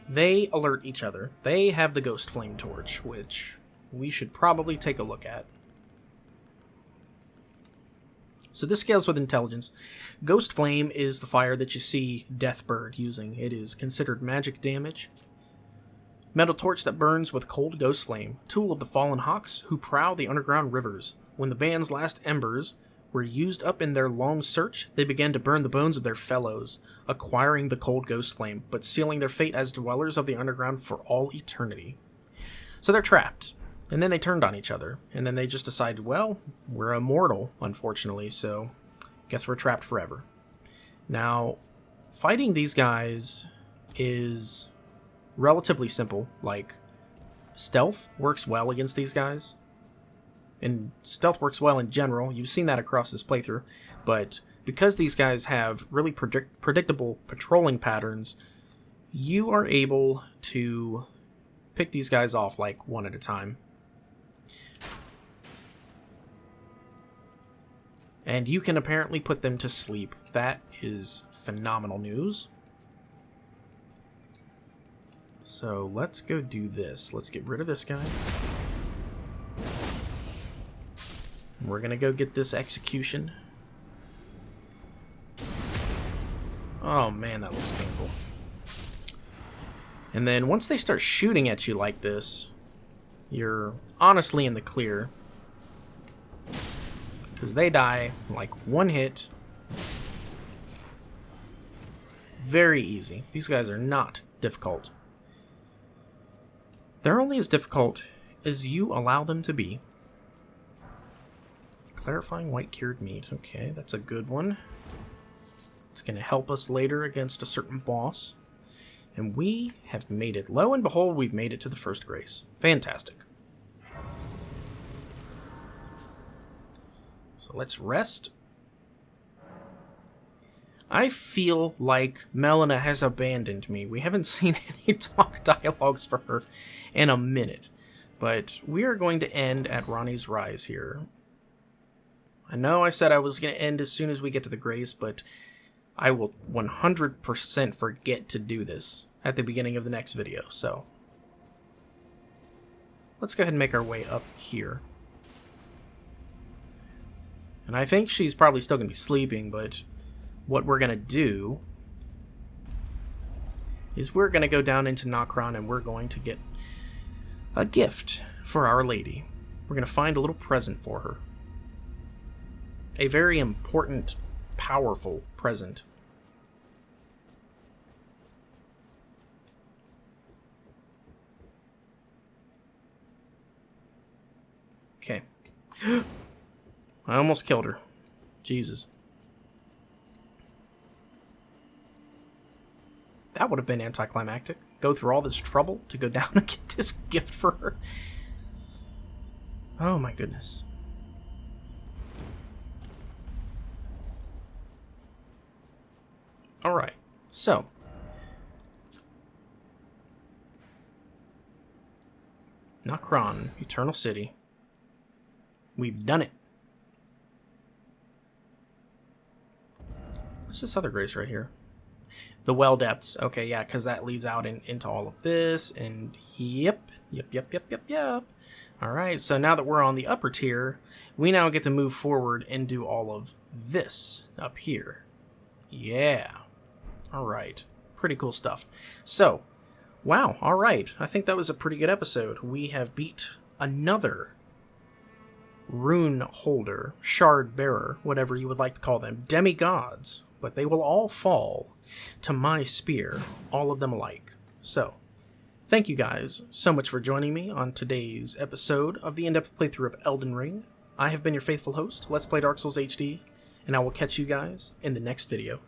they alert each other. They have the Ghost Flame Torch, which we should probably take a look at. So this scales with intelligence. Ghost Flame is the fire that you see Deathbird using. It is considered magic damage. Metal torch that burns with cold ghost flame. Tool of the fallen hawks who prowl the underground rivers. When the band's last embers were used up in their long search, they began to burn the bones of their fellows, acquiring the cold ghost flame, but sealing their fate as dwellers of the underground for all eternity. So they're trapped. And then they turned on each other. And then they just decided, well, we're immortal, unfortunately, so guess we're trapped forever. Now, fighting these guys is relatively simple. Like, stealth works well against these guys. And stealth works well in general. You've seen that across this playthrough. But because these guys have really predictable patrolling patterns, you are able to pick these guys off like one at a time. And you can apparently put them to sleep. That is phenomenal news. So let's go do this. Let's get rid of this guy. We're gonna go get this execution. Oh man, that looks painful. And then once they start shooting at you like this, you're honestly in the clear. Because they die like one hit. Very easy. These guys are not difficult. They're only as difficult as you allow them to be. Clarifying white cured meat. Okay, that's a good one. It's going to help us later against a certain boss. And we have made it. Lo and behold, we've made it to the first grace. Fantastic. So let's rest. I feel like Melina has abandoned me. We haven't seen any talk dialogues for her in a minute. But we are going to end at Ranni's Rise here. I know I said I was going to end as soon as we get to the Grace, but I will 100% forget to do this at the beginning of the next video, so let's go ahead and make our way up here. And I think she's probably still going to be sleeping, but what we're going to do is we're going to go down into Nokron and we're going to get a gift for Our Lady. We're going to find a little present for her. A very important, powerful present. Okay. I almost killed her. Jesus. That would have been anticlimactic. Go through all this trouble to go down and get this gift for her. Oh my goodness. Alright, so. Nokron, Eternal City. We've done it. What's this other grace right here? The Well Depths. Okay, yeah, because that leads out into all of this. And yep. Alright, so now that we're on the upper tier, we now get to move forward and do all of this up here. Yeah. Alright. Pretty cool stuff. So, wow, alright. I think that was a pretty good episode. We have beat another rune holder, shard bearer, whatever you would like to call them, demigods, but they will all fall to my spear, all of them alike. So, thank you guys so much for joining me on today's episode of the in-depth playthrough of Elden Ring. I have been your faithful host, Let's Play Dark Souls HD, and I will catch you guys in the next video.